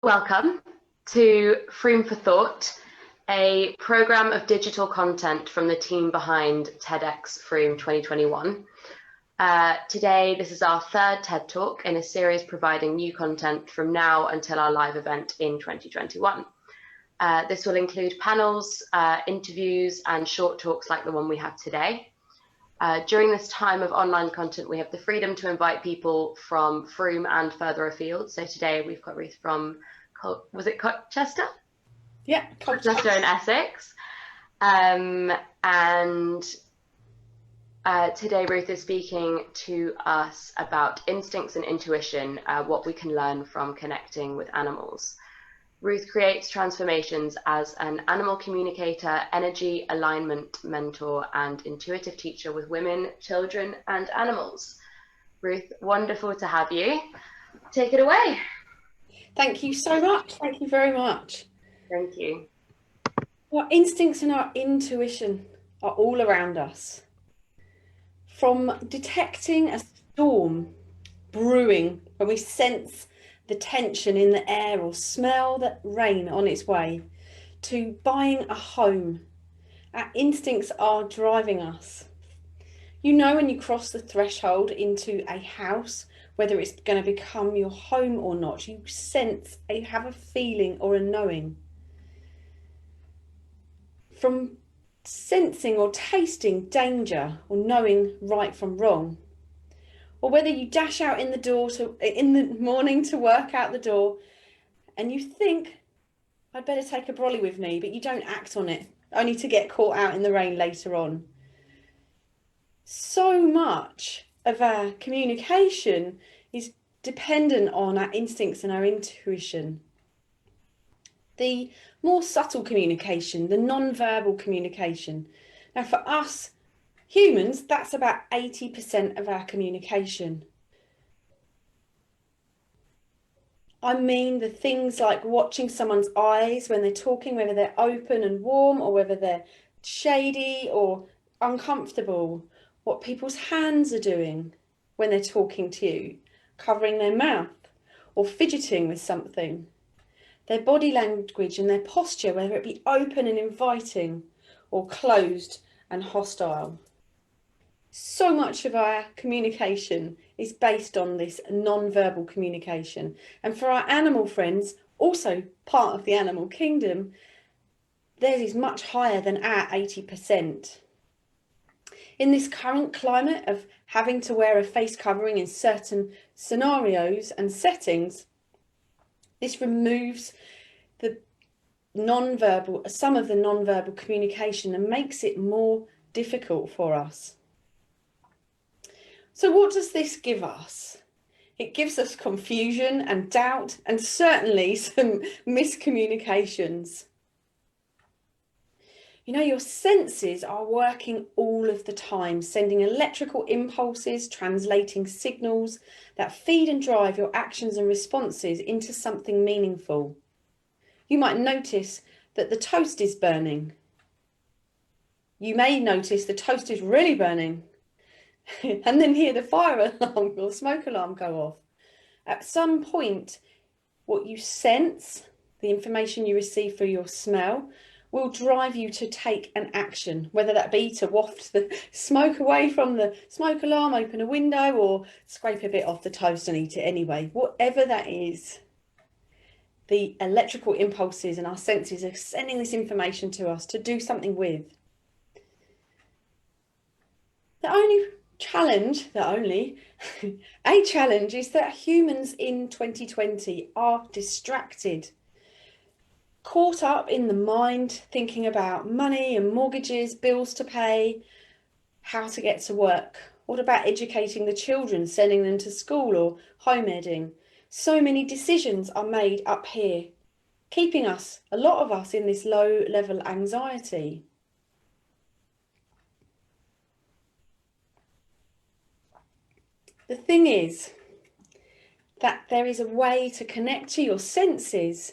Welcome to Frome for Thought, a programme of digital content from the team behind TEDxFrome 2021. Today, this is our third TED Talk in a series providing new content from now until our live event in 2021. This will include panels, interviews, and short talks like the one we have today. During this time of online content, we have the freedom to invite people from Frome and further afield. So today we've got Ruth from, was it Colchester? Yeah, Colchester in Essex. Today Ruth is speaking to us about instincts and intuition, what we can learn from connecting with animals. Ruth creates transformations as an animal communicator, energy alignment mentor, and intuitive teacher with women, children, and animals. Ruth, wonderful to have you. Take it away. Thank you so much. Thank you very much. Thank you. Our instincts and our intuition are all around us. From detecting a storm brewing, when we sense the tension in the air or smell the rain on its way, to buying a home, our instincts are driving us. You know when you cross the threshold into a house, whether it's going to become your home or not, you sense, you have a feeling or a knowing. From sensing or tasting danger or knowing right from wrong, or whether you dash out in the morning to work out the door and you think, I'd better take a brolly with me, but you don't act on it, only to get caught out in the rain later on. So much of our communication is dependent on our instincts and our intuition. The more subtle communication, the non-verbal communication. Now for us humans, that's about 80% of our communication. I mean the things like watching someone's eyes when they're talking, whether they're open and warm or whether they're shady or uncomfortable, what people's hands are doing when they're talking to you, covering their mouth or fidgeting with something, their body language and their posture, whether it be open and inviting or closed and hostile. So much of our communication is based on this non-verbal communication. And for our animal friends, also part of the animal kingdom, theirs is much higher than our 80%. In this current climate of having to wear a face covering in certain scenarios and settings, this removes the non-verbal, some of the non-verbal communication and makes it more difficult for us. So what does this give us? It gives us confusion and doubt and certainly some miscommunications. You know, your senses are working all of the time, sending electrical impulses, translating signals that feed and drive your actions and responses into something meaningful. You might notice that the toast is burning. You may notice the toast is really burning. And then hear the fire alarm or smoke alarm go off. At some point, what you sense, the information you receive through your smell, will drive you to take an action, whether that be to waft the smoke away from the smoke alarm, open a window, or scrape a bit off the toast and eat it anyway. Whatever that is, the electrical impulses and our senses are sending this information to us to do something with. The only challenge is that humans in 2020 are distracted, caught up in the mind, thinking about money and mortgages, bills to pay, how to get to work. What about educating the children, sending them to school or home edding? So many decisions are made up here, keeping us, a lot of us, in this low level anxiety. The thing is that there is a way to connect to your senses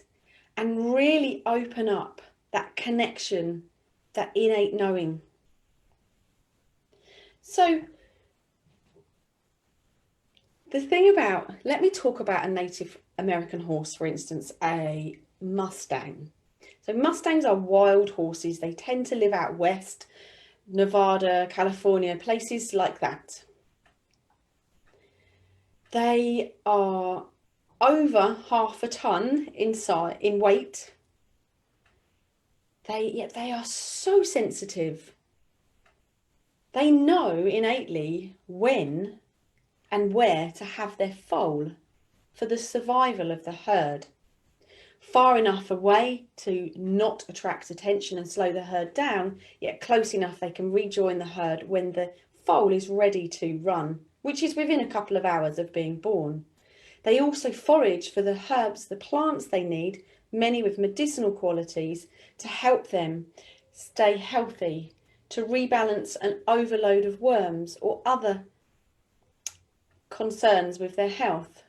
and really open up that connection, that innate knowing. So The thing about, let me talk about a Native American horse, for instance, a Mustang. So Mustangs are wild horses. They tend to live out west, Nevada, California, places like that. They are over half a ton in weight. They are so sensitive. They know innately when and where to have their foal for the survival of the herd. Far enough away to not attract attention and slow the herd down, yet close enough they can rejoin the herd when the foal is ready to run, which is within a couple of hours of being born. They also forage for the herbs, the plants they need, many with medicinal qualities, to help them stay healthy, to rebalance an overload of worms or other concerns with their health.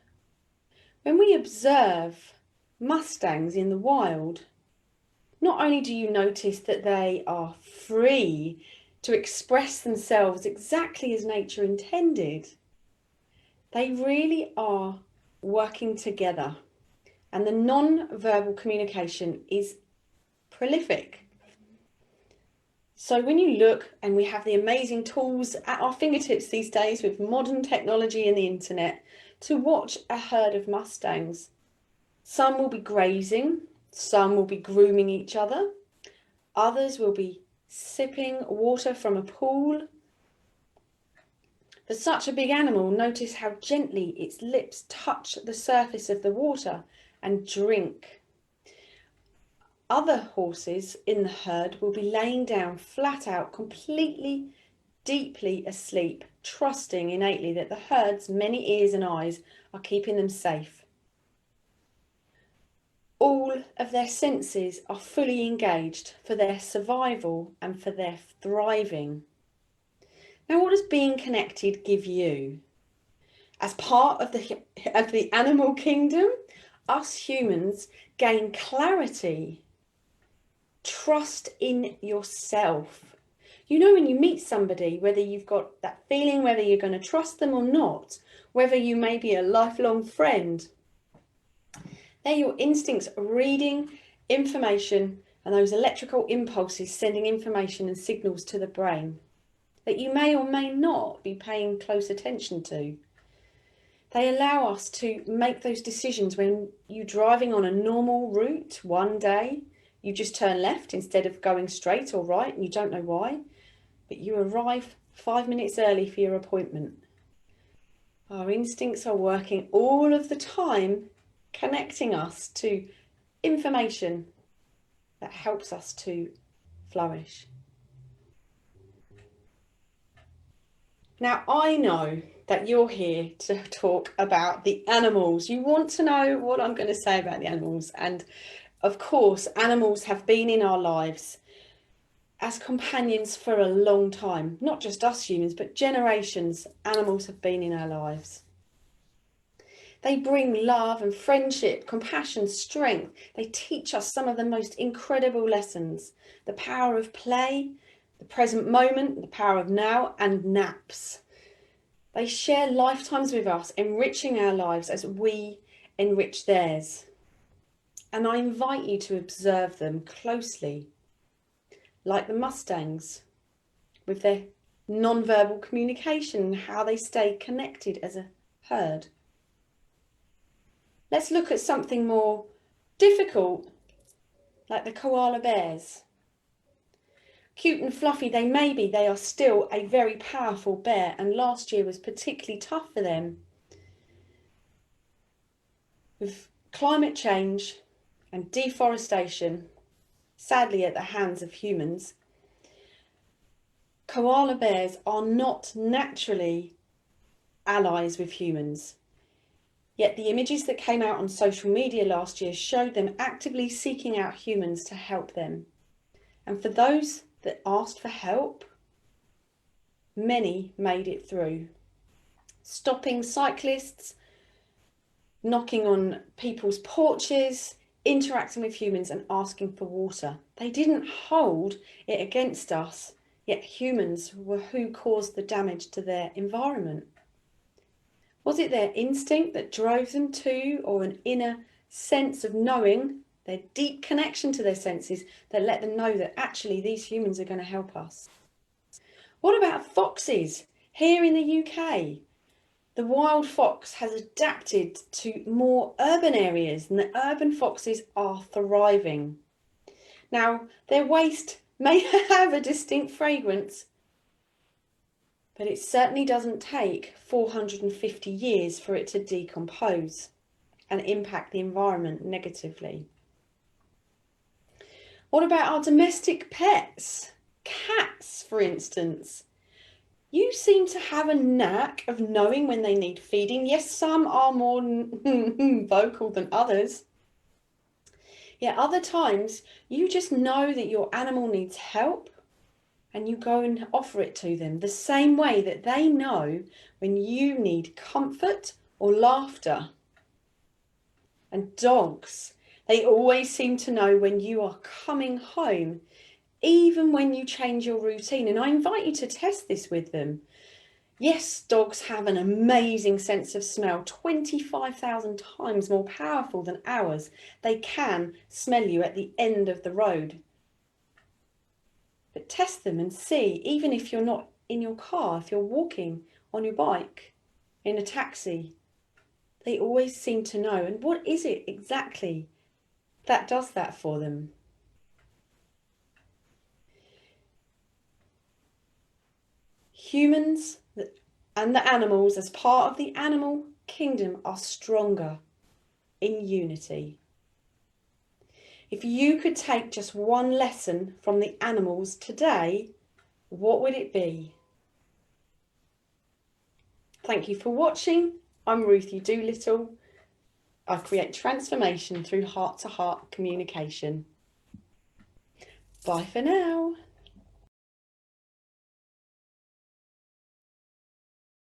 When we observe Mustangs in the wild, not only do you notice that they are free to express themselves exactly as nature intended, they really are working together, and the non-verbal communication is prolific. So when you look, and we have the amazing tools at our fingertips these days with modern technology and the internet, to watch a herd of Mustangs. Some will be grazing, some will be grooming each other, others will be sipping water from a pool. For such a big animal, notice how gently its lips touch the surface of the water and drink. Other horses in the herd will be laying down flat out, completely, deeply asleep, trusting innately that the herd's many ears and eyes are keeping them safe. All of their senses are fully engaged for their survival and for their thriving. Now, what does being connected give you? As part of the animal kingdom, us humans gain clarity, trust in yourself. You know, when you meet somebody, whether you've got that feeling, whether you're going to trust them or not, whether you may be a lifelong friend, they're your instincts reading information and those electrical impulses sending information and signals to the brain that you may or may not be paying close attention to. They allow us to make those decisions when you're driving on a normal route one day. You just turn left instead of going straight or right, and you don't know why, but you arrive 5 minutes early for your appointment. Our instincts are working all of the time, connecting us to information that helps us to flourish. Now, I know that you're here to talk about the animals. You want to know what I'm going to say about the animals. And of course, animals have been in our lives as companions for a long time. Not just us humans, but generations. Animals have been in our lives. They bring love and friendship, compassion, strength. They teach us some of the most incredible lessons. The power of play, the present moment, the power of now, and naps. They share lifetimes with us, enriching our lives as we enrich theirs. And I invite you to observe them closely, like the Mustangs, with their non-verbal communication and how they stay connected as a herd. Let's look at something more difficult, like the koala bears. Cute and fluffy they may be, they are still a very powerful bear, and last year was particularly tough for them. With climate change and deforestation, sadly at the hands of humans, koala bears are not naturally allies with humans. Yet the images that came out on social media last year showed them actively seeking out humans to help them. And for those that asked for help, many made it through. Stopping cyclists, knocking on people's porches, interacting with humans and asking for water. They didn't hold it against us, yet humans were who caused the damage to their environment. Was it their instinct that drove them to, or an inner sense of knowing, their deep connection to their senses that let them know that actually these humans are going to help us? What about foxes here in the UK? The wild fox has adapted to more urban areas, and the urban foxes are thriving. Now, their waste may have a distinct fragrance, but it certainly doesn't take 450 years for it to decompose and impact the environment negatively. What about our domestic pets? Cats, for instance. You seem to have a knack of knowing when they need feeding. Yes, some are more vocal than others. Yet other times, you just know that your animal needs help and you go and offer it to them, the same way that they know when you need comfort or laughter. And dogs, they always seem to know when you are coming home, even when you change your routine. And I invite you to test this with them. Yes, dogs have an amazing sense of smell, 25,000 times more powerful than ours. They can smell you at the end of the road. But test them and see, even if you're not in your car, if you're walking on your bike, in a taxi, they always seem to know. And what is it exactly that does that for them? Humans and the animals, as part of the animal kingdom, are stronger in unity. If you could take just one lesson from the animals today, what would it be? Thank you for watching. I'm Ruthy Doolittle. I create transformation through heart-to-heart communication. Bye for now.